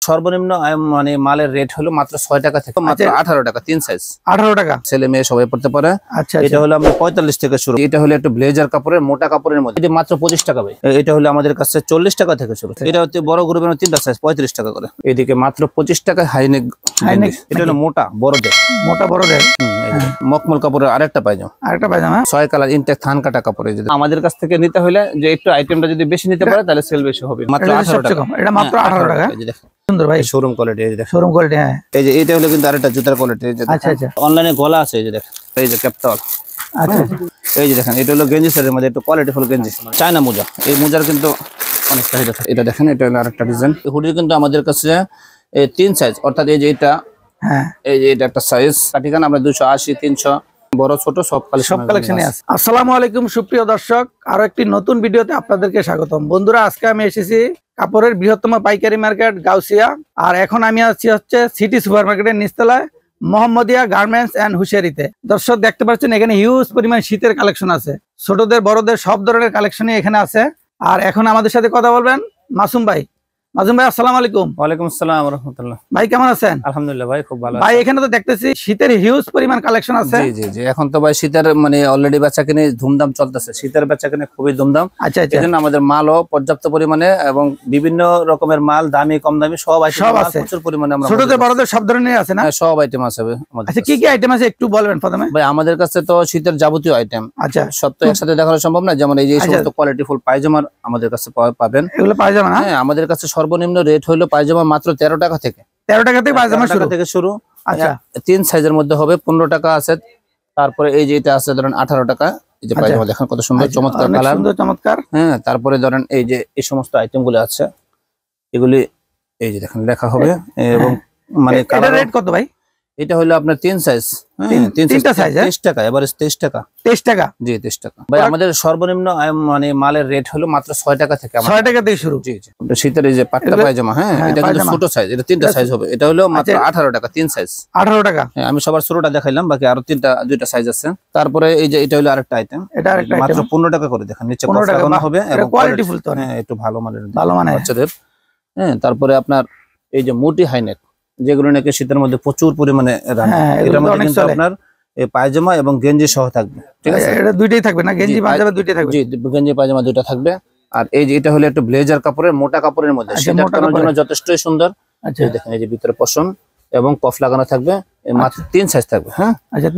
সর্বনিম্ন মানে মালের রেট হলো মাত্র 6 টাকা থেকে মাত্র 18 টাকা, 3 সাইজ 18 টাকা, ছেলে মেয়ে সবাই পড়তে পারে। আচ্ছা, এটা হলো আমরা 45 থেকে শুরু। এটা হলো একটু ব্লেজার কাপড়ের মোটা কাপড়ের মধ্যে, এটা মাত্র 25 টাকা ভাই। এটা হলো আমাদের কাছে 40 টাকা থেকে শুরু। এটা হচ্ছে বড় গ্রুপের 3টা সাইজ 35 টাকা করে। এদিকে মাত্র 25 টাকা হাইনেক। এটা হলো মোটা বড়দের, মোটা বড়দের মকমল কাপড়ের আরেকটা পায়জামা 6 কালার ইনটেক থান কাটা কাপড়। আমাদের কাছ থেকে নিতে হলে যে একটু আইটেমটা যদি বেশি নিতে পারে তাহলে সেল বেশি হবে। মাত্র 18 টাকা। এটা মাত্র 18 টাকা। সুন্দর ভাই, শোরুম কোয়ালিটি। এই যে দেখেন শোরুম কোয়ালিটি। হ্যাঁ, এই যে এটা হলো কিন্তু আরেকটা জুতার কোয়ালিটি। আচ্ছা আচ্ছা, অনলাইনে গলা আছে। এই যে দেখেন, এই যে ক্যাপটল। আচ্ছা, এই যে দেখেন এটা হলো গেঞ্জি সেটের মধ্যে একটু কোয়ালিটি ফুল গেঞ্জি, চায়না মোজা। এই মোজার কিন্তু অনেক চাহিদা। এটা দেখেন, এটা হলো আরেকটা ডিজাইন। হুডির কিন্তু আমাদের কাছে 3 সাইজ, অর্থাৎ এই যে এটা, হ্যাঁ, এই যে এটা একটা সাইজ কাটিকান আমরা 280 300 বড় ছোট সব কালেকশনে আছে। আসসালামু আলাইকুম সুপ্রিয় দর্শক, আরো একটি নতুন ভিডিওতে আপনাদেরকে স্বাগতম। বন্ধুরা, আজকে আমি এসেছি কাপড়ের বৃহত্তম পাইকারি মার্কেট গাউসিয়া, আর এখন আমি আছি হচ্ছে সিটি সুপার মার্কেটের নিচতলায় মোহাম্মদিয়া গার্মেন্টস এন্ড হুশিয়ারিতে। দর্শক দেখতে পাচ্ছেন এখানে হিউজ পরিমাণ শীতের কালেকশন আছে, ছোটদের বড়দের সব ধরনের কালেকশনই এখানে আছে। আর এখন আমাদের সাথে কথা বলবেন মাসুম ভাই। মাসুম ভাই, আসসালামু আলাইকুম। ওয়ালাইকুম আসসালাম ওয়া রাহমাতুল্লাহ। ভাই কেমন আছেন? আলহামদুলিল্লাহ ভাই, খুব ভালো। ভাই এখানে তো দেখতেছি শীতের হিউজ পরিমাণ কালেকশন আছে। জি জি জি, এখন তো ভাই শীতের মানে অলরেডি বেচাকেনি ধুমধাম চলতেছে। শীতের বেচাকেনি খুবই ধুমধাম। আচ্ছা আচ্ছা, এজন্য আমাদের মালও পর্যাপ্ত পরিমাণে এবং বিভিন্ন রকমের মাল, দামি কম দামি সব আছে প্রচুর পরিমাণে। আমরা ছোটদের বড়দের সব ধরনের আছে না? সব আইটেম আছে আমাদের। আচ্ছা, কি কি আইটেম আছে একটু বলবেন প্রথমে? ভাই আমাদের কাছে তো শীতের যাবতীয় আইটেম। আচ্ছা, সব তো একসাথে দেখানো সম্ভব না। যেমন এই যে সমস্ত কোয়ালিটি ফুল পায়জামা আমাদের কাছে পাবেন। এগুলো পায়জামা না? হ্যাঁ, আমাদের কাছে সর্বনিম্ন রেট হলো পায়জামা মাত্র 13 টাকা থেকে। 13 টাকা থেকে পায়জামা শুরু। আচ্ছা, 3 সাইজের মধ্যে হবে, 15 টাকা আছে। তারপরে এই যে এটা আছে ধরেন 18 টাকা। এই যে পায়জামা দেখেন কত সুন্দর চমৎকার কালার, সুন্দর চমৎকার। হ্যাঁ, তারপরে ধরেন এই যে এই সমস্ত আইটেম গুলো আছে, এগুলি এই যে দেখেন লেখা হবে। এবং মানে এটা রেট কত ভাই? এটা হলো আপনার 3 সাইজ, 3টা সাইজ 23 টাকা। এবারে 23 টাকা। 23 টাকা? জি 23 টাকা ভাই। আমাদের সর্বনিম্ন মানে মালের রেট হলো মাত্র 6 টাকা থেকে। 6 টাকা থেকে শুরু। জি জি, শীতের এই যে পাট্টা পায়জামা, হ্যাঁ, এটা কিন্তু ছোট সাইজ। এটা 3টা সাইজ হবে। এটা হলো মাত্র 18 টাকা, 3 সাইজ 18 টাকা। হ্যাঁ, আমি সবার ছোটটা দেখাইলাম, বাকি আরো 2টা সাইজ আছে। তারপরে এই যে এটা হলো আরেকটা আইটেম, এটা আরেকটা মাত্র 15 টাকা করে। দেখেন নিচে কফ লাগানো হবে এবং কোয়ালিটি ফুল তো, হ্যাঁ, একটু ভালো মানের বাচ্চাদের। হ্যাঁ, তারপরে আপনার এই যে মুটি হাইনেক, যেগুলো নাকি শীতের মধ্যে প্রচুর পরিমাণে রান্না। এটার মধ্যে কিন্তু আপনার এই পায়জামা এবং গেঞ্জি সহ থাকবে। ঠিক আছে, এটা দুইটাই থাকবে না? গেঞ্জি পায়জামা দুইটাই থাকবে? জি, গেঞ্জি পায়জামা দুইটা থাকবে। আর এই যে এটা হলো একটু ব্লেজার কাপড়ের মোটা কাপড়ের মধ্যে, সেটা পরার জন্য যথেষ্টই সুন্দর। আচ্ছা, দেখেন এই যে ভিতরে পশম এবং কফ লাগানো থাকবে। মাত্র 3 সাইজ থাকবে। হ্যাঁ, আচ্ছা,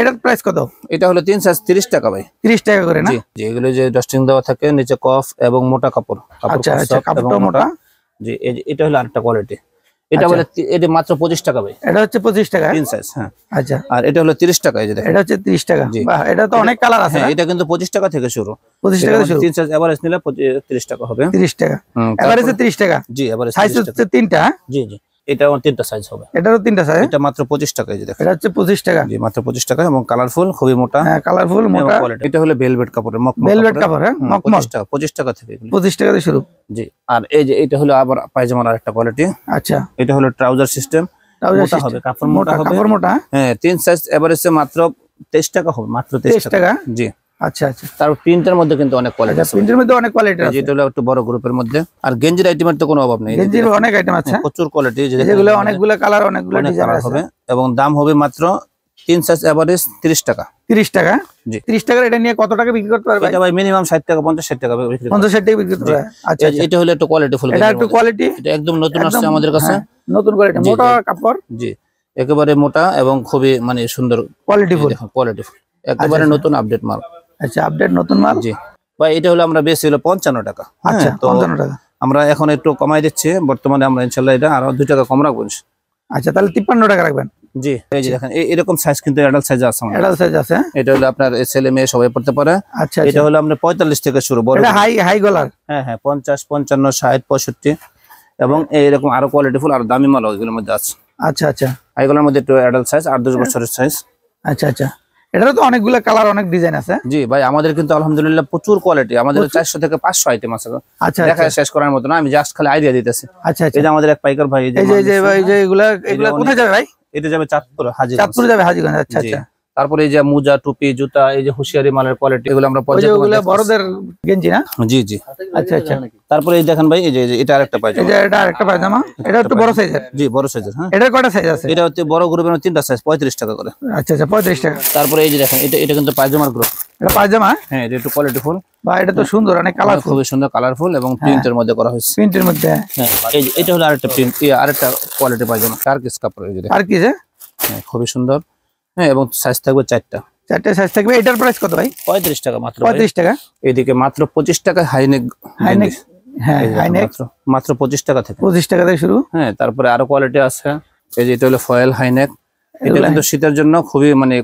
এটার প্রাইস কত? এটা হলো 3 সাইজ 30 টাকা ভাই। 30 টাকা করে না? জি, এগুলো যে ডাস্টিং দেওয়া থাকে, নিচে কফ এবং মোটা কাপড়। আচ্ছা আচ্ছা, কাপড়টা মোটা। জি, এটা হলো আরেকটা কোয়ালিটি। এটা বলে এটা মাত্র 25 টাকা ভাই। এটা হচ্ছে 25 টাকা 3 সাইজ। হ্যাঁ, আচ্ছা। আর এটা হলো 30 টাকা। এই যে দেখেন, এটা হচ্ছে 30 টাকা। বাহ, এটা তো অনেক কালার আছে। হ্যাঁ, এটা কিন্তু 25 টাকা থেকে শুরু। 25 টাকা থেকে শুরু। 3 সাইজ এভারেজ নিলে 30 টাকা হবে। 30 টাকা এভারেজে 30 টাকা। জি, এভারেজ সাইজ হচ্ছে 3টা। জি জি, এটাও 3টা সাইজ হবে। এটারও 3টা সাইজ। এটা মাত্র 25 টাকা। এই যে দেখেন, এটা হচ্ছে 25 টাকা। জি, মাত্র 25 টাকা এবং কালারফুল, খুবই মোটা। হ্যাঁ, কালারফুল মোটা। এটা হলো ভেলভেট কাপড়ের, ভেলভেট কাপড়। হ্যাঁ, মকমল। 25 টাকা থেকে। 25 টাকা থেকে শুরু। জি, আর এই যে এটা হলো আবার পায়জামার আরেকটা কোয়ালিটি। আচ্ছা, এটা হলো ট্রাউজার সিস্টেম। মোটা হবে, কাপড় মোটা হবে। কাপড় মোটা। হ্যাঁ, 3 সাইজ এভারেজে মাত্র 23 টাকা হবে। মাত্র 23 টাকা। জি, আচ্ছা আচ্ছা। তার প্রিন্টের মধ্যে কিন্তু অনেক কোয়ালিটি আছে। প্রিন্টের মধ্যে অনেক কোয়ালিটি আছে। যেটা হলো একটু বড় গ্রুপের মধ্যে। আর গেঞ্জির আইটেমের তো কোনো অভাব নেই। গেঞ্জির অনেক আইটেম আছে, প্রচুর কোয়ালিটি, যেগুলো অনেকগুলো কালার, অনেকগুলো ডিজাইন হবে। এবং দাম হবে মাত্র 3 সাইজ এভারেজ 30 টাকা। 30 টাকা? জি। 30 টাকার এটা নিয়ে কত টাকা বিক্রি করতে পারবে? এটা ভাই মিনিমাম 60 টাকা, 50-60 টাকা বিক্রি করতে 50-60 টাকা বিক্রি করতে পারবে। আচ্ছা, এটা হলো একটু কোয়ালিটি ফুল। এটা একটু কোয়ালিটি, এটা একদম নতুন আসছে আমাদের কাছে। নতুন কোয়ালিটি, মোটা কাপড়। জি, একেবারে মোটা এবং খুবই মানে সুন্দর কোয়ালিটি ফুল। কোয়ালিটি ফুল, একেবারে নতুন আপডেট মাল। আচ্ছা, আপডেট নতুন মাল। জি ভাই, এটা হলো আমরা বেশি হলো 55 টাকা। আচ্ছা, 55 টাকা। আমরা এখন একটু কমাই দিচ্ছি বর্তমানে। আমরা ইনশাআল্লাহ এটা আরো 2 টাকা কম রাখবো। আচ্ছা, তাহলে 53 টাকা রাখবেন। জি, এই যে দেখেন এরকম সাইজ কিন্তু অ্যাডাল্ট সাইজ আছে। অ্যাডাল্ট সাইজ আছে। এটা হলো আপনার ছেলে মেয়ে সবাই পড়তে পারে। আচ্ছা, এটা হলো আমরা 45 থেকে শুরু। বড় এটা হাই গলার। হ্যাঁ হ্যাঁ, 50 55 60 65 এবং এরকম আরো কোয়ালিটি ফুল আর দামি মাল এগুলোর মধ্যে আছে। আচ্ছা আচ্ছা, হাই গলার মধ্যে একটু অ্যাডাল্ট সাইজ, 8-10 বছরের সাইজ। আচ্ছা আচ্ছা, এটারও তো অনেকগুলো কালার, অনেক ডিজাইন আছে। জি ভাই, আমাদের কিন্তু আলহামদুলিল্লাহ প্রচুর কোয়ালিটি। আমাদের 400 থেকে 500 আইটেম আছে। আচ্ছা, দেখা শেষ করার মতো না, আমি জাস্ট খালি আইডিয়া দিতেছি। আচ্ছা আচ্ছা, এই যে আমাদের এক পাইকার ভাই, এই যে ভাই, যে এগুলা কোথায় যাবে ভাই? এটা যাবে চাঁদপুর, হাজিগঞ্জ। চাঁদপুর যাবে, হাজিগঞ্জ। আচ্ছা আচ্ছা। তারপরে এই যে মোজা, টুপি, জুতা, এই যে হুঁশিয়ারি মালের কোয়ালিটি, এগুলো আমরা ওগুলো বড়দের গেঞ্জি না? জি জি। আচ্ছা আচ্ছা। তারপরে এই দেখেন ভাই, এই যে এটা আরেকটা পায়জামা, এটা আরেকটা পায়জামা, এটা একটু বড় সাইজের। জি বড় সাইজের। হ্যাঁ, এটা কয়টা সাইজ আছে? এটা হচ্ছে বড় গ্রুপের 3টা সাইজ, 35 টাকা করে। আচ্ছা আচ্ছা, 35 টাকা। তারপরে এই যে দেখেন, এটা কিন্তু পায়জামার গ্রুপ। এটা পায়জামা? হ্যাঁ, এটা একটু কোয়ালিটি ফুল বা এটা তো সুন্দর, অনেক কালারফুল, খুবই সুন্দর কালারফুল এবং প্রিন্টের মধ্যে করা হয়েছে। প্রিন্টের মধ্যে। হ্যাঁ, এই যে এটা হলো আরেকটা প্রিন্ট, আরেকটা কোয়ালিটি পায়জামা, টার্কিশ কাপড়। এই যে আর কি যে? হ্যাঁ, খুবই সুন্দর। হ্যাঁ, এবং সাইজ থাকবে 4টা। 4টে সাইজ থাকবে। এটার প্রাইস কত ভাই? 35 টাকা মাত্র। 35 টাকা। এদিকে মাত্র 25 টাকা হাইনেক। হাইনেক, হ্যাঁ হাইনেক মাত্র 25 টাকা থেকে। 25 টাকা থেকে শুরু। হ্যাঁ, তারপরে আরো কোয়ালিটি আছে। এই যে এটা হলো ফয়েল হাইনেক, এটা কিন্তু শীতের জন্য খুবই মানে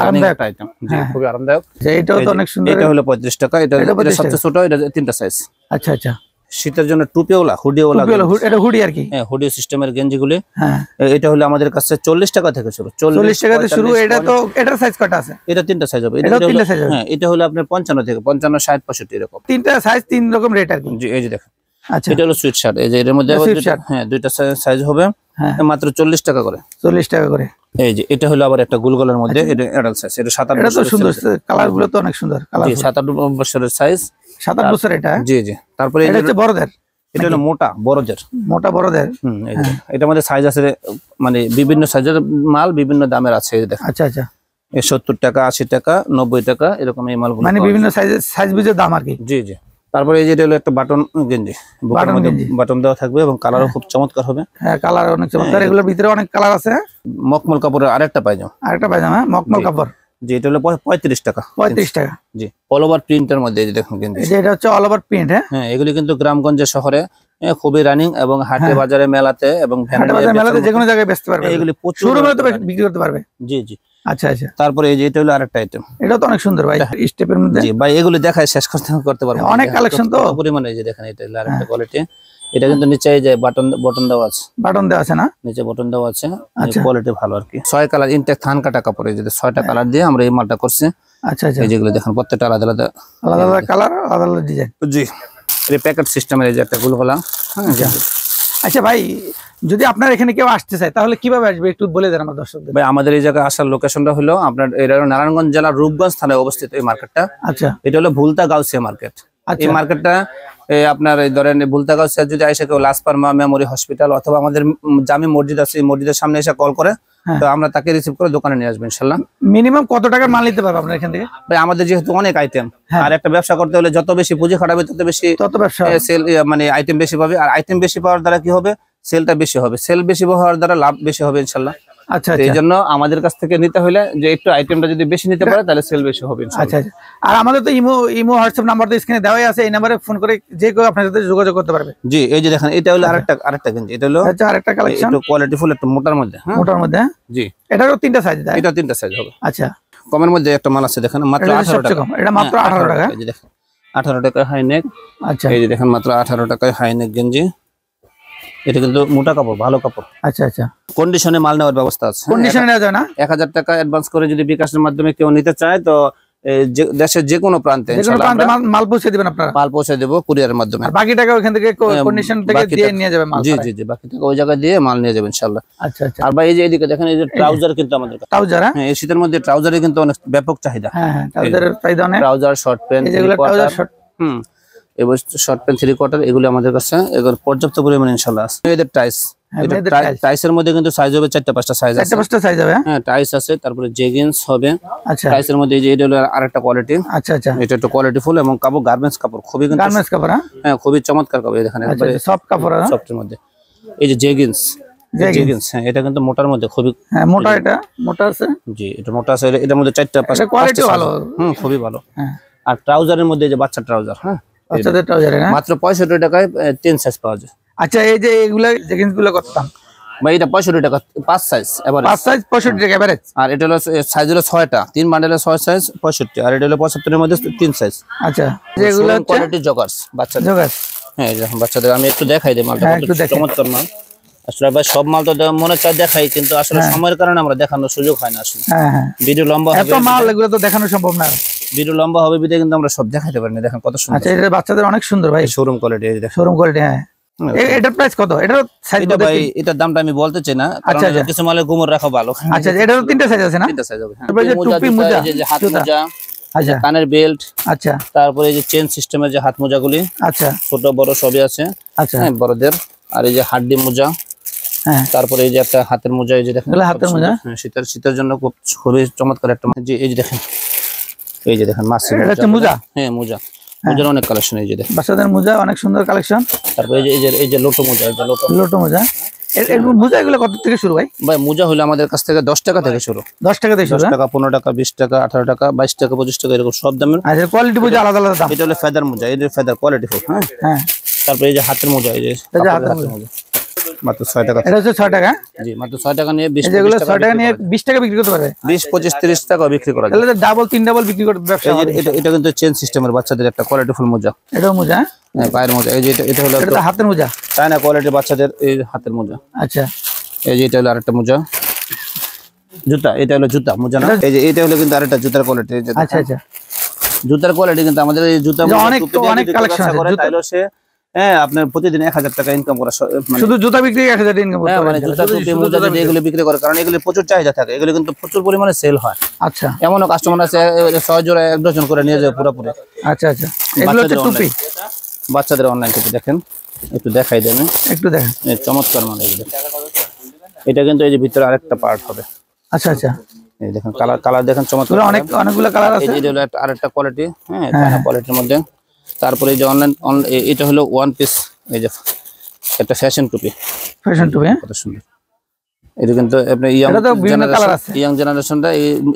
রানিং একটা আইটেম। জি, খুবই আরামদায়ক। এটাও তো অনেক সুন্দর। এটা হলো 35 টাকা। এটা সবচেয়ে ছোট, এটা 3টা সাইজ। আচ্ছা আচ্ছা। শীতের জন্য টুপিওয়ালা, হুডিওয়ালা। এটা হুডি আর কি? হ্যাঁ, হুডি সিস্টেমের গেঞ্জিগুলি। হ্যাঁ, এটা হলো আমাদের কাছে 40 টাকা থেকে শুরু। 40 টাকা থেকে শুরু। এটা তো এটার সাইজ কয়টা আছে? এটা 3টা সাইজ হবে। হ্যাঁ, এটা হলো আপনার 55 থেকে 55, 60, 65 এরকম। 3টা সাইজ, 3 রকম রেট আর কি। জি, এই যে দেখেন। আচ্ছা, এটা হলো সুইট শার্ট। এই যে এর মধ্যে হ্যাঁ 2টা সাইজ হবে। হ্যাঁ, মাত্র 40 টাকা করে। 40 টাকা করে। এই যে এটা হলো আবার একটা গোলগোলের মধ্যে, এটা অ্যাডাল্ট সাইজ। এটা 7-8 এটা তো সুন্দর, কালার গুলো তো অনেক সুন্দর কালার। জি, 7-8 বছরের সাইজ। 7-8 বছর এটা? জি জি। তারপরে এটা হচ্ছে বড়দের। এটা হলো মোটা বড়দের। মোটা বড়দের। এই যে এটার মধ্যে সাইজ আছে, মানে বিভিন্ন সাইজের মাল বিভিন্ন দামের আছে। এই দেখেন। আচ্ছা আচ্ছা। 70 টাকা, 80 টাকা, 90 টাকা এরকম এই মালগুলো, মানে বিভিন্ন সাইজ বুঝে দাম আর কি। জি জি। তারপরে এই যে এটা হলো একটা বাটন গেঞ্জি, বাটন দেওয়া থাকবে এবং কালারও খুব চমৎকার হবে। হ্যাঁ, কালার অনেক চমৎকার। এগুলোর ভিতরে অনেক কালার আছে। মখমল কাপড়ের আরেকটা পায়জামা। আরেকটা পায়জামা মখমল কাপড়। জি, এটা হলো 35 টাকা। 35 টাকা। জি, অল ওভার প্রিন্টের মধ্যে। এই যে দেখুন গেঞ্জি, এটা হচ্ছে অল ওভার প্রিন্ট। হ্যাঁ, এগুলি কিন্তু গ্রামগঞ্জে শহরে খুবই রানিং এবং হাটে বাজারে মেলাতে এবং মেলাতে যে কোনো জায়গায় বেচতে পারবে। এগুলি প্রচুর শোরুমে তো বিক্রি করতে পারবে। জি জি। আচ্ছা আচ্ছা। তারপরে এই যে এটা হলো আরেকটা আইটেম। এটা তো অনেক সুন্দর ভাই, স্টেপের মধ্যে। জি ভাই, এগুলি দেখায় শেষ করতে পারবো অনেক কালেকশন তো পরিমাণে। এই যে দেখেন, এটা হলো আরেকটা কোয়ালিটি। এটা কিন্তু নিচে এই যে বাটন দেওয়া আছে। বাটন দেওয়া আছে না? নিচে বাটন দেওয়া আছে। কোয়ালিটি ভালো আর কি। 6 কালার ইনটেক থান কাটা কাপড়। এই যে 6টা কালার দিয়ে আমরা এই মালটা করছি। আচ্ছা আচ্ছা। এই যেগুলো দেখেন প্রত্যেকটা আলাদা আলাদা কালার, আলাদা আলাদা ডিজাইন। জি, এই প্যাকেট সিস্টেমের এই যে একটা গুলগোলা। হ্যাঁ। আচ্ছা ভাই, যদি আপনার এখানে কেউ আসতে চায় তাহলে কিভাবে আসবে একটু বলে দেন আমার দর্শকদের। ভাই, আমাদের এই জায়গায় আসার লোকেশনটা হলো আপনার এটা নারায়ণগঞ্জ জেলার রূপগঞ্জ থানায় অবস্থিত এই মার্কেটটা। আচ্ছা। এটা হলো ভুলতা গাউসিয়া মার্কেট। এই মার্কেটটা আপনার এই ধরেন ভুলতা গাউসিয়া যদি এসে কেউ লাসপারমা মেমোরি হসপিটাল অথবা আমাদের জামি মসজিদ আছে, এই মসজিদের সামনে এসে কল করে, তো আমরা তাকে রিসিভ করে দোকানে নিয়ে আসবো ইনশাল্লাহ। মিনিমাম কত টাকার মাল নিতে পারবে আপনার এখান থেকে? ভাই, আমাদের যেহেতু অনেক আইটেম, আর একটা ব্যবসা করতে হলে যত বেশি পুঁজি খাটাবে তত বেশি ব্যবসা সেল, মানে আইটেম বেশি পাবে। আর আইটেম বেশি পাওয়ার দ্বারা কি হবে, সেলটা বেশি হবে। সেল বেশি হওয়ার দ্বারা লাভ বেশি হবে ইনশাল্লাহ। আচ্ছা। এই জন্য আমাদের কাছ থেকে নিতে হলে যে একটু আইটেমটা যদি বেশি নিতে পারে তাহলে সেল বেশি হবে ইনশাআল্লাহ। আচ্ছা আচ্ছা। আর আমাদের তো ইমো হোয়াটসঅ্যাপ নাম্বার তো স্ক্রিনে দেওয়াই আছে, এই নম্বরে ফোন করে যে কেউ আপনার সাথে যোগাযোগ করতে পারবে। জি, এই যে দেখেন, এটা হলো আরেকটা গেঞ্জি। এটা হলো আরেকটা কালেকশন, একটু কোয়ালিটি ফুল, একটু মোটার মধ্যে। হ্যাঁ, মোটার মধ্যে। জি, এটারও 3টা সাইজ দেয়। এটা 3টা সাইজ হবে। আচ্ছা। কমের মধ্যে একটা মাল আছে দেখেন, মাত্র 18 টাকা। এটা মাত্র 18 টাকা। এই যে দেখেন 18 টাকা হাই নেক। আচ্ছা। এই যে দেখেন মাত্র 18 টাকায় হাই নেক গেঞ্জি। এটা কিন্তু মোটা কাপড়, ভালো কাপড়। আচ্ছা আচ্ছা। কন্ডিশনে মাল নেওয়ার ব্যবস্থা আছে। কন্ডিশনে নেওয়া যায় না? 1000 টাকা অ্যাডভান্স করে যদি বিকাশের মাধ্যমে কেউ নিতে চায়, তো দেশের যে কোনো প্রান্তে মাল পৌঁছে দিবেন আপনারা? মাল পৌঁছে দেবো কুরিয়ারের মাধ্যমে। বাকি টাকা ওখান থেকে কন্ডিশন থেকে দিয়ে নিয়ে যাবে মাল? জি জি জি, বাকি টাকা ওই জায়গায় দিয়ে মাল নিয়ে যাবেন ইনশাআল্লাহ। আচ্ছা আচ্ছা। আর ভাই, এই যে এদিকে দেখেন, এই যে ট্রাউজার কিন্তু আমাদের কাছে। ট্রাউজার? হ্যাঁ, এই শীতের মধ্যে ট্রাউজারের কিন্তু অনেক ব্যাপক চাহিদা। হ্যাঁ হ্যাঁ, ট্রাউজারের চাহিদা অনেক। ট্রাউজার, শর্ট প্যান্ট, এবার শর্ট প্যান্ট, 3 কোয়ার্টার, এগুলো আমাদের কাছে এগুলো পর্যাপ্ত পরিমাণে ইনশাআল্লাহ আছে। এদের টাইস, টাইসের মধ্যে কিন্তু সাইজ হবে 4-5টা সাইজ আছে। 4-5টা সাইজ হবে। হ্যাঁ, টাইস আছে। তারপরে জেগিন্স হবে। আচ্ছা। টাইসের মধ্যে এই যে এটা হলো আরেকটা কোয়ালিটি। আচ্ছা আচ্ছা। এটা একটু কোয়ালিটি ফুল এবং কাপড় গার্মেন্টস কাপড়, খুবই কিন্তু গার্মেন্টস কাপড়। হ্যাঁ, খুবই চমৎকার কাপড়। দেখেন একবারে সফট কাপড়, সফটের মধ্যে। এই যে জেগিন্স, হ্যাঁ, এটা কিন্তু মোটার মধ্যে খুবই। হ্যাঁ, মোটা। এটা মোটা আছে। জি, এটা মোটা আছে। এটার মধ্যে 4-5টা কোয়ালিটি ভালো। খুবই ভালো। হ্যাঁ। আর ট্রাউজারের মধ্যে যে বাচ্চা ট্রাউজার, হ্যাঁ, বাচ্চাদের ট্রাউজার মাত্র 65 টাকায় 3 সাইজ পাওয়া যায়। আচ্ছা, এই যে এগুলা জেগিন্স গুলো করতাম ভাই, এটা 65 টাকা 5 সাইজ এভারেজ। 5 সাইজ 65 টাকা এভারেজ। আর এটা হলো সাইজ হলো 6টা, 3 বান্ডেলের 6 সাইজ 65। আর এটা হলো 75 এর মধ্যে 3 সাইজ। আচ্ছা, যেগুলো কোয়ালিটি জগার্স বাচ্চাদের। জগার্স, হ্যাঁ, এরকম বাচ্চাদের আমি একটু দেখাই দিই মালটা, চমৎকার মাল। আসলে ভাই, সব মাল তো মনে চায় দেখাই, কিন্তু আসলে সময়ের কারণে আমরা দেখানোর সুযোগ হয় না আসলে। হ্যাঁ হ্যাঁ, ভিডিও লম্বা হবে, এত মাল এগুলো তো দেখানো সম্ভব না। ভিডিও লম্বা হবে বিদে কিন্তু আমরা সব দেখাইতে পারি না। দেখেন কত সুন্দর। আচ্ছা, এটা বাচ্চাদের অনেক সুন্দর ভাই, শোরুম কোয়ালিটি। এই দেখেন শোরুম কোয়ালিটি। হ্যাঁ, এটার প্রাইস কত? এটার সাইজ এটা ভাই এটার দামটা আমি বলতে চাই না, কারণ কিছু মালে গুমর রাখা ভালো। আচ্ছা, এটারও তিনটা সাইজ আছে না? তিনটা সাইজ হবে। তারপরে যে টুপি মোজা, এই যে হাত মোজা, আচ্ছা কানের বেল্ট, আচ্ছা, তারপরে এই যে চেন সিস্টেমের যে হাত মোজাগুলি, আচ্ছা ছোট বড় সবই আছে। আচ্ছা, হ্যাঁ বড়দের। আর এই যে হাড্ডি মোজা, হ্যাঁ তারপরে এই যে একটা হাতের মোজা, এই যে দেখেন হাতের মোজা, শীতের জন্য খুবই চমৎকার একটা, এই যে দেখেন, এই যে দেখেন মাছ মোজা, হ্যাঁ মোজা, মোজার অনেক কালেকশন। এই যে দেখেন বাচ্চাদের মোজা অনেক সুন্দর কালেকশন। তারপরে এই যে লোটো মোজা, এই যে লোটো মোজা, মোজা এগুলো কত থেকে শুরু ভাই? ভাই মোজা হলো আমাদের কাছ থেকে 10 টাকা থেকে শুরু। 10 টাকা থেকে শুরু, 10 টাকা, 15 টাকা, 20 টাকা, 18 টাকা, 22 টাকা, 25 টাকা, এরকম সব দামের। আচ্ছা, কোয়ালিটি মোজা আলাদা আলাদা দাম। এটা হলো ফেদার মোজা, এই যে ফেদার কোয়ালিটি ফুল। হ্যাঁ হ্যাঁ, তারপরে এই যে হাতের মোজা, এই যে হাতের মোজা মাত্র 6 টাকা। এটা হচ্ছে 6 টাকা। জি মাত্র 6 টাকা নিয়ে 20 যেগুলো 6 টাকা নিয়ে 20 টাকা বিক্রি করতে পারবে, 20, 25, 30 টাকা বিক্রি করা যায়। তাহলে ডাবল 3 ডাবল বিক্রি করতে ব্যবসা। এটা কিন্তু চেন সিস্টেমের বাচ্চাদের একটা কোয়ালিটি ফুল মোজা। এটাও মোজা, হ্যাঁ পায়ের মোজা। এই যে এটা হলো এটা হাতের মোজা, চায়না কোয়ালিটির বাচ্চাদের এই হাতের মোজা। আচ্ছা, এই যে এটা হলো আরেকটা মোজা। জুতা, এটা হলো জুতা মোজা না, এই যে এটা হলো কিন্তু আরেকটা জুতার কোয়ালিটি। আচ্ছা আচ্ছা, জুতার কোয়ালিটি কিন্তু আমাদের এই জুতা অনেক কালেকশন আছে। তাইলে সে হ্যাঁ আপনার প্রতিদিন 1000 টাকা ইনকাম করা, শুধু জুতা বিক্রি 1000 টাকা ইনকাম করতে মানে জুতা টুপি মোজা যদি এগুলো বিক্রি করে, কারণ এগুলো প্রচুর চাহিদা থাকে, এগুলো কিন্তু প্রচুর পরিমাণে সেল হয়। আচ্ছা, এমনও কাস্টমার আছে 6 জোড়া 1 ডজন করে নিয়ে যায় পুরোপুরি। আচ্ছা আচ্ছা, এগুলো হচ্ছে টুপি, বাচ্চাদের অনলাইন টুপি। দেখেন একটু দেখাই দেন, একটু দেখেন, চমৎকার মানে এগুলো। এটা কিন্তু এই যে ভিতরে আরেকটা পার্ট হবে। আচ্ছা আচ্ছা, এই দেখেন কালার দেখেন চমৎকার, অনেকগুলো কালার আছে। এই যে হলো আরেকটা কোয়ালিটি, হ্যাঁ কোয়ালিটির মধ্যে। তারপরে এই যে অনলাইন, এটা হলো ওয়ান পিস, এই যে একটা ফ্যাশন টুপি, কত সুন্দর। এটা কিন্তু আপনি ইয়াং জেনারেশনটা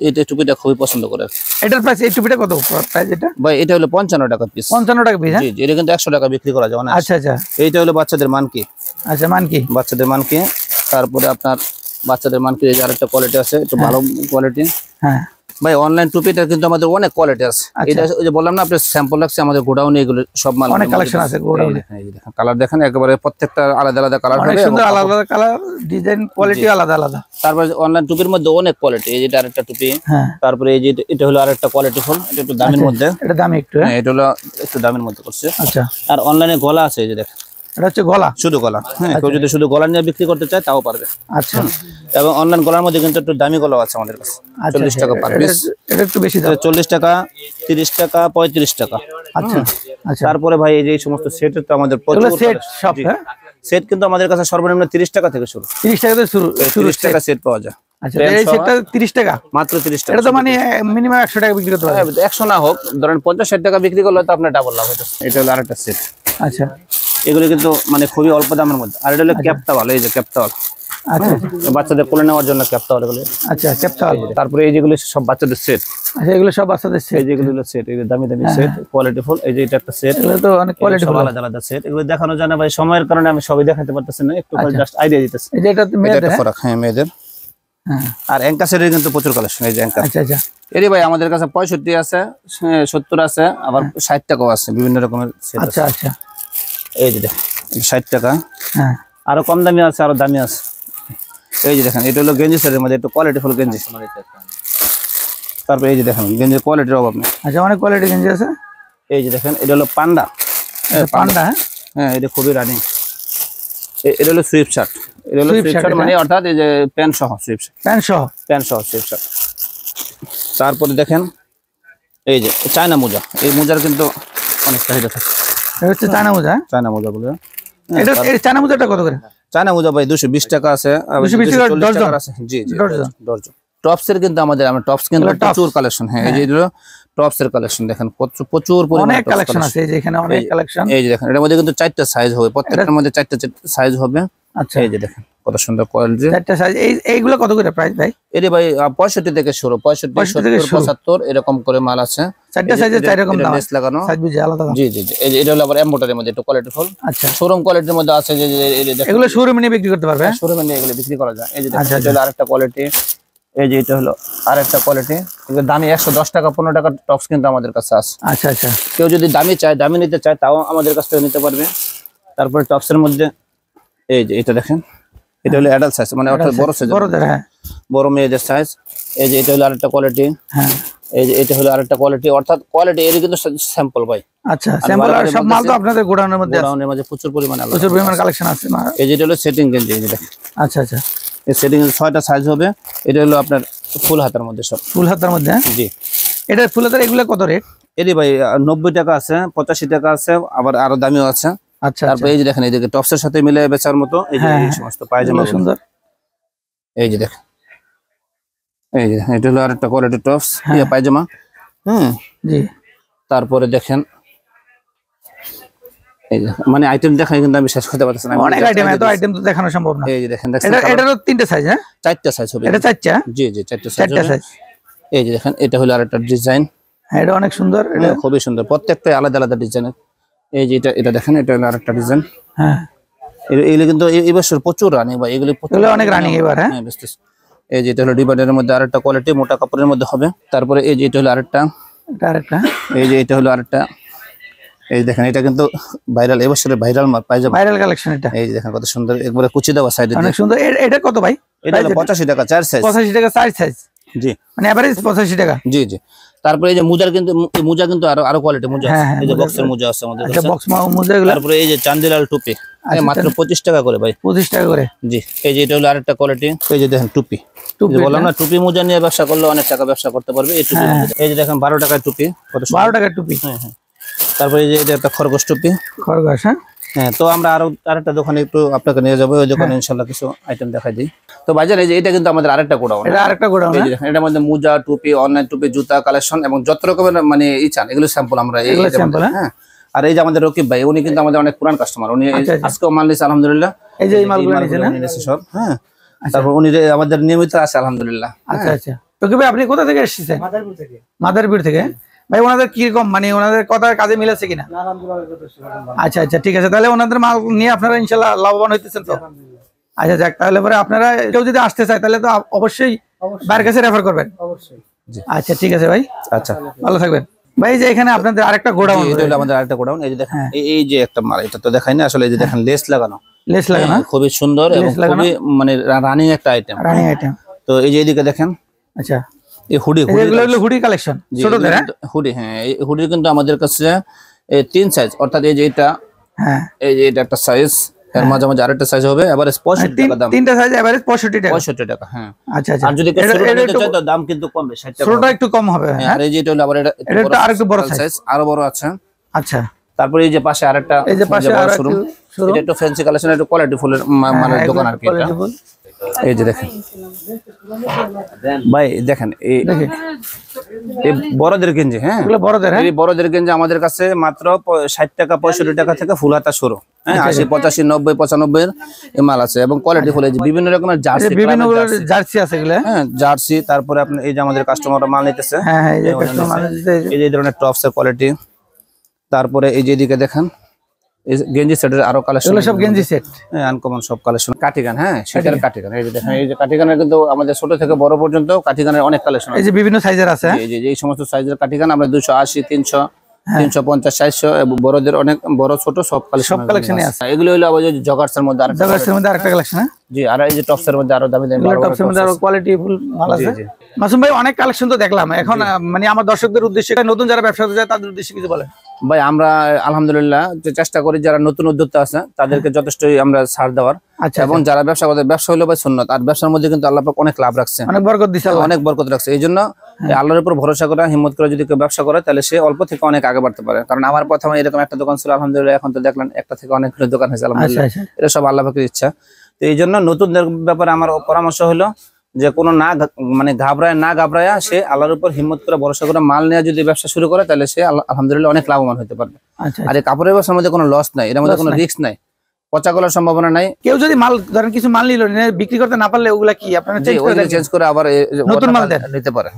এই টুপিটা খুবই পছন্দ করে। এটার প্রাইস, এই টুপিটা কত প্রাইস? এটা ভাই এটা হলো 55 টাকা পিস। 55 টাকা পিস? জি জি, এটা কিন্তু 100 টাকা বিক্রি করা যায়। আচ্ছা আচ্ছা, এইটা হলো বাচ্চাদের মানকি। আচ্ছা, মানকি, বাচ্চাদের মানকি। তারপরে আপনার বাচ্চাদের মানকি এই যে আরেকটা কোয়ালিটি আছে, একটু ভালো কোয়ালিটি। হ্যাঁ ভাই অনলাইন টুপিটা কিন্তু আমাদের অনেক কোয়ালিটি আছে। এটা ওই যে বললাম না আপনার স্যাম্পল লাগছে, আমাদের গোডাউনে এগুলো সব মাল অনেক কালেকশন আছে গোডাউনে। এই দেখেন কালার দেখেন, একেবারে প্রত্যেকটা আলাদা আলাদা কালার হবে, অনেক সুন্দর আলাদা আলাদা কালার, ডিজাইন, কোয়ালিটি আলাদা আলাদা। তারপরে অনলাইন টুপির মধ্যে অনেক কোয়ালিটি, এই যে আরেকটা টুপি। হ্যাঁ, তারপরে এই যে এটা হলো আরেকটা কোয়ালিটি ফুল, এটা একটু দামের মধ্যে। এটা দামি একটু, হ্যাঁ এটা হলো একটু দামের মধ্যে করছে। আচ্ছা, আর অনলাইনে গলা আছে, এই যে দেখেন এটা হচ্ছে গলা, শুধু গলা। হ্যাঁ কেউ যদি শুধু গলা নিয়ে বিক্রি করতে চায় তাও পারবে। আচ্ছা, এবং অনলাইন গলার মধ্যে কিন্তু একটু দামি গলা আছে আমাদের কাছে। 40 টাকা পার পিস। এটা একটু বেশি দাম, 40 টাকা, 30 টাকা, 35 টাকা। আচ্ছা আচ্ছা। তারপরে ভাই এই যে সমস্ত সেটের তো আমাদের প্রচুর সেট সব, হ্যাঁ সেট কিন্তু আমাদের কাছে সর্বনিম্ন 30 টাকা থেকে শুরু। 30 টাকা থেকে শুরু, 30 টাকা সেট পাওয়া যায়। আচ্ছা, এই সেটটা 30 টাকা মাত্র 30 টাকা। এটা তো মানে মিনিমাম 100 টাকা বিক্রি করতে পারবে। 100 না হোক, ধরেন 50-60 টাকা বিক্রি করলে তো আপনার ডাবল লাভ হতো। এটা হলো আরেকটা সেট। আচ্ছা, এগুলো কিন্তু মানে খুবই অল্প দামের মধ্যে। আর এটা হলো ক্যাপটাওয়াল, এই যে ক্যাপটাওয়াল। আচ্ছা, বাচ্চাদের কোলে নেওয়ার জন্য ক্যাপটাওয়াল এগুলো। আচ্ছা, ক্যাপটাওয়াল। তারপরে এই যেগুলো সব বাচ্চাদের সেট। আচ্ছা, এগুলো সব বাচ্চাদের সেট, এই যেগুলো হলো সেট, এই যে দামি দামি সেট, কোয়ালিটি ফুল। এই যে এটা একটা সেট, এগুলো তো অনেক কোয়ালিটি ফুল, আলাদা আলাদা সেট। এগুলো দেখানো যায় না ভাই, সময়ের কারণে আমি সবই দেখাতে পারতেছি না, একটু জাস্ট আইডিয়া দিতেছি। এই যে এটা মেয়েদের ফরাক, হ্যাঁ মেয়েদের। হ্যাঁ, আর অ্যাঙ্কা সেটের কিন্তু প্রচুর কালেকশন। এই যে অ্যাঙ্কা, আচ্ছা আচ্ছা, এরই ভাই আমাদের কাছে 65 আছে, 70 আছে, আবার 60 টাকাও আছে, বিভিন্ন রকমের সেট আছে। আচ্ছা আচ্ছা, এই যে দেখেন 60 টাকা। হ্যাঁ, আরো কম দামি আছে, আরো দামি আছে। এই যে দেখেন এটা হলো গেঞ্জি সেটের মধ্যে একটু কোয়ালিটি ফুল গেঞ্জি। তারপর এই যে দেখেন গেঞ্জির কোয়ালিটির অভাব নেই। আচ্ছা, অনেক কোয়ালিটি গেঞ্জি আছে। এই যে দেখেন এটা হলো পান্ডা। পান্ডা, হ্যাঁ এটা খুবই রানিং। এটা হলো সুইফট শার্ট। এটা হলো সুইফট শার্ট মানে অর্থাৎ এই যে প্যান্ট সহ সুইফট শার্ট, প্যান্ট সহ সুইফট শার্ট। তারপরে দেখেন এই যে চায়না মোজা, এই মোজার কিন্তু অনেক চাহিদা থাকে। এটা হচ্ছে চায়না মোজা, চায়না মোজাগুলো। এটা চায়না মোজাটা কত করে? চায়না মোজা ভাই 220 টাকা আছে, 240 টাকা আছে। জি জি, ডর্জন। টপসের কিন্তু আমাদের টপস কিন্তু প্রচুর কালেকশন। হ্যাঁ এই যে টপসের কালেকশন দেখেন, প্রচুর পরিমাণে অনেক কালেকশন আছে। এই যে এখানে অনেক কালেকশন। এই যে দেখেন এর মধ্যে কিন্তু 4টা সাইজ হবে, প্রত্যেকটার মধ্যে 4টা সাইজ হবে। আচ্ছা, এই যে দেখেন কত সুন্দর কোয়ালিটি, 4টা সাইজ। এইগুলো কত করে প্রাইস ভাই? এর ভাই 65 থেকে শুরু, 65, 70, 75 এরকম করে মাল আছে। 4টা সাইজে 4 রকম দাম লেস লাগানো, সাইজ বুঝে আলাদা দাম। জি জি জি। এই যে এটা হলো আবার এমব্রয়ডারির মধ্যে একটু কোয়ালিটি ফুল। আচ্ছা, শোরুম কোয়ালিটির মধ্যে আছে। যে দেখেন এগুলো শোরুমে নিয়ে বিক্রি করতে পারবে, শোরুমে নিয়ে এগুলো বিক্রি করা যায়। এই যে দেখেন এটা হলো আরেকটা কোয়ালিটি। এই যে এটা হলো আরেকটা কোয়ালিটি। এগুলো দামি 110 টাকা, 15 টাকা টপস কিন্তু আমাদের কাছে আছে। আচ্ছা আচ্ছা, কেউ যদি দামি চায়, দামি নিতে চায়, তাও আমাদের কাছ থেকে নিতে পারবে। তারপরে টপসের মধ্যে এই যে এটা দেখেন, এটা হলো অ্যাডাল্ট সাইজ, মানে অর্থাৎ বড় সাইজ, বড়দের, হ্যাঁ বড় মেয়েদের সাইজ। এই যে এটা হলো আরেকটা কোয়ালিটি। হ্যাঁ, এই যে এটা হলো আরেকটা কোয়ালিটি, অর্থাৎ কোয়ালিটি এর কিন্তু স্যাম্পল ভাই। আচ্ছা, স্যাম্পল আর সব মাল তো আপনাদের গোডাউনের মধ্যে আছে? গোডাউনের মধ্যে প্রচুর পরিমাণে কালেকশন আছে। এই যেটা হলো সেটিং গেঞ্জি, এই যে দেখেন। আচ্ছা আচ্ছা, এই সেটিং এর 6টা সাইজ হবে। এটা হলো আপনার ফুল হাতার মধ্যে, সব ফুল হাতার মধ্যে। জি, এটা ফুল হাতার এগুলো কত রেট? এটি ভাই 90 টাকা আছে, 85 টাকা আছে, আবার আরো দামিও আছে। আচ্ছা, তারপর এই যে দেখেন, এইদিকে টপসের সাথে মিলে বেচার মতো এই যে এই সমস্ত পায়জামা সুন্দর। এই যে দেখেন, এই যে এটা হলো আরেকটা কোয়ালিটি টপস পায়জামা। জি, তারপরে দেখেন এই যে মানে আইটেম দেখাই কিন্তু আমি শেষ করতে পারতেছি না, অনেক আইটেম, এত আইটেম তো দেখানো সম্ভব না। এই যে দেখেন, এটারও 3টে সাইজ, হ্যাঁ 4টা সাইজ হবে। এটা 4টা? জি জি, 4টা সাইজ। এই যে দেখেন, এটা হলো আরেকটা ডিজাইন। হ্যাঁ, এটা অনেক সুন্দর, এটা খুবই সুন্দর, প্রত্যেকটাই আলাদা আলাদা ডিজাইনের। এই যে এটা দেখেন, এটা হলো আরেকটা ডিজাইন। হ্যাঁ, এগুলো কিন্তু এই বছর প্রচুর রানিং ভাই, এগুলো অনেক রানিং এবার। হ্যাঁ, বুঝতেছি। এই যে এটা হলো ডিভাইডারের মধ্যে আরেকটা কোয়ালিটি, মোটা কাপড়ের মধ্যে হবে। তারপরে এই যে এটা হলো আরেকটা, এই যে এটা হলো আরেকটা। এই দেখেন, এটা কিন্তু ভাইরাল, এই বছরের ভাইরাল মাল পায়জামা, ভাইরাল কালেকশন এটা। এই যে দেখেন কত সুন্দর, একবারে কুচি দেওয়া সাইডে, অনেক সুন্দর। এটা কত ভাই? এটা হলো 85 টাকা 4 সাইজ। 85 টাকা 4 সাইজ। জি, মানে এভারেজ 85 টাকা। জি জি। তারপরে এই যে মোজার কিন্তু মোজা কিন্তু আরো কোয়ালিটি মোজা আছে। এই যে বক্সের মোজা আছে আমাদের কাছে। বক্স মোজা এগুলো। তারপরে এই যে চান্দিলাল টুপি, মাত্র 25 টাকা করে ভাই। 25 টাকা করে। জি, এই যে এটা হলো আরেকটা কোয়ালিটি। এই যে দেখেন টুপি, বললাম না টুপি মোজা নিয়ে ব্যবসা করলে অনেক টাকা ব্যবসা করতে পারবে। এই টুপি, এই যে দেখেন 12 টাকার টুপি, কত 12 টাকার টুপি। হ্যাঁ হ্যাঁ। তারপরে এই যে এটা একটা খরগোশ টুপি। খরগোশ, হ্যাঁ হ্যাঁ। তো আমরা আরেকটা দোকানে একটু আপনাকে নিয়ে যাবো, ওই দোকানে ইনশাআল্লাহ কিছু আইটেম দেখাই দিই। তো ভাইজান এই যে এটা কিন্তু আমাদের আরেকটা গোডাউন। এটা আরেকটা গোডাউন। এই যে দেখেন, এটার মধ্যে মোজা, টুপি, অনলাইন টুপি, জুতা কালেকশন এবং যত রকমের মানে চান এগুলো স্যাম্পল আমরা এই হ্যাঁ। আর এই যে আমাদের রকিব ভাই, উনি কিন্তু আমাদের অনেক পুরান কাস্টমার, উনি আজকেও মাল নিয়েছে আলহামদুলিল্লাহ। এই যে এই মালগুলো নিয়েছে সব, হ্যাঁ। তারপর উনি আমাদের নিয়মিত আছে আলহামদুলিল্লাহ। আচ্ছা আচ্ছা। রকিব ভাই, আপনি কোথা থেকে এসেছেন? মাদারীপুর থেকে। মাদারীপুর থেকে ভাই, ওনাদের কি রকম মানে ওনাদের কথা কাজে মিলেছে কিনা? আচ্ছা আচ্ছা, ঠিক আছে। তাহলে ওনাদের মাল নিয়ে আপনারা ইনশাআল্লাহ লাভবান হইতেছেন তো? আচ্ছা যাক, তাহলে পরে আপনারা কেউ যদি আসতে চায় তাহলে তো অবশ্যই বাইরের কাছে রেফার করবেন। অবশ্যই। আচ্ছা ঠিক আছে ভাই, আচ্ছা ভালো থাকবেন ভাই। যে এখানে আপনাদের আরেকটা গোডাউন, এটা হলো আমাদের আরেকটা গোডাউন। এই যে দেখেন, এই যে একটা মাল, এটা তো দেখাই না আসলে। এই যে দেখেন লেস লাগানো, খুবই সুন্দর এবং খুবই মানে রানিং একটা আইটেম। তো এই যে এদিকে দেখেন, আচ্ছা এই হুডি কালেকশন ছোটদের। হুডি, হ্যাঁ। এই হুডি কিন্তু আমাদের কাছে 3 সাইজ, অর্থাৎ এই যে এটা, হ্যাঁ এই যে এটা একটা সাইজ, এর মাঝে মাঝে আরেকটা সাইজ হবে, এভারেজ 65 টাকা দাম। 3টা সাইজ এভারেজ 65 টাকা। 65 টাকা, হ্যাঁ। আচ্ছা আচ্ছা। আর যদি কেউ ছোট নিতে চায় তো দাম কিন্তু কমবে, 60 টাকা। ছোটটা একটু কম হবে, হ্যাঁ। আর এই যে এটা হলো আবার এটা আরেকটু বড় সাইজ, আরো বড় আছে। আচ্ছা। তারপরে এই যে পাশে আরেকটা, এই যে পাশে আরেকটা শোরুম, এটা একটু ফ্যান্সি কালেকশন, একটু কোয়ালিটি ফুলের মালের দোকান আর কি এটা। এই যে দেখেন ভাই, দেখেন এই বড়দের গেঞ্জি, হ্যাঁ এই বড়দের গেঞ্জি আমাদের কাছে মাত্র 60 টাকা 65 টাকা থেকে ফুল হাতা শুরু, হ্যাঁ। 80 85 90 95 এর মাল আছে এবং কোয়ালিটি ফুল। এই যে বিভিন্ন রকমের জার্সি, বিভিন্ন জার্সি আছে এগুলা, হ্যাঁ জার্সি। তারপরে আপনি এই যে আমাদের কাস্টমাররা মাল নিতেছে, হ্যাঁ এই যে কাস্টমার মাল নিতেছে, এই যে ধরনের টপসের কোয়ালিটি। তারপরে এই যে এদিকে দেখেন, এই গেঞ্জি সেটের আরো কালেকশন, এগুলো সব গেঞ্জি সেট, হ্যাঁ আনকমন সব কালেকশন। কাটিগান, হ্যাঁ শীতের কাটিগান। এই যে দেখেন, এই যে কাটিগানের কিন্তু আমাদের ছোট থেকে বড় পর্যন্ত কাটিগানের অনেক কালেকশন আছে। এই যে বিভিন্ন সাইজের আছে, এই যে এই সমস্ত সাইজের কাটিগান আমরা 280 300 350 400 এবং বড়দের অনেক বড় ছোট সব কালেকশনই আছে। এগুলো হলো আবার জগার্সের মধ্যে আরেকটা কালেকশন, হ্যাঁ জি। আর এই যে টপসের মধ্যে আরো দামি দামি টপসের মধ্যে আরো কোয়ালিটি ফুল মাল আছে। মাসুম ভাই, অনেক কালেকশন তো দেখলাম, এখন মানে আমার দর্শকদের উদ্দেশ্যে, নতুন যারা ব্যবসা করতে যায় তাদের উদ্দেশ্যে কিছু বলেন ভাই। আমরা আলহামদুলিল্লাহ যে চেষ্টা করি যারা নতুন উদ্যোক্তা আছে তাদেরকে যথেষ্টই আমরা ছাড় দেওয়ার, এবং যারা ব্যবসা করতে, ব্যবসা হলো ভাই সুন্নাত, আর ব্যবসার মধ্যে কিন্তু আল্লাহ পাক অনেক লাভ রাখছে, অনেক বরকত দিছে, অনেক বরকত রাখছে। এই জন্য আল্লাহর উপর ভরসা করে হিম্মত করে যদি কেউ ব্যবসা করে তাহলে সে অল্প থেকে অনেক আগে বাড়তে পারে। কারণ আমার প্রথমে এরকম একটা দোকান ছিল, আলহামদুলিল্লাহ এখন তো দেখলেন একটা থেকে অনেক দোকান হয়েছে আলহামদুলিল্লাহ। এটা সব আল্লাহ পাকের ইচ্ছা। তো এই জন্য নতুনদের ব্যাপারে আমার পরামর্শ হলো যে কোনো মানে ঘাবড়ায় সে আল্লাহর উপর হিম্মত করে ভরসা করে মাল নিয়ে যদি ব্যবসা শুরু করে তাহলে সে আলহামদুলিল্লাহ অনেক লাভবান হতে পারবে। আর এই কাপড়ের ব্যবসার মধ্যে কোনো লস নাই, এর মধ্যে কোনো রিস্ক নাই, পচা গলার সম্ভাবনা নাই। কেউ যদি মাল ধরেন কিছু মাল নিল, বিক্রি করতে না পারলে ওগুলা কি আপনারা চেঞ্জ করে আবার নতুন মাল নিতে পারে।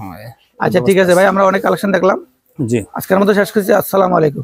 আচ্ছা ঠিক আছে ভাই, আমরা অনেক কালেকশন দেখলাম। জি, আজকের মতো শেষ করছি। আসসালামু আলাইকুম।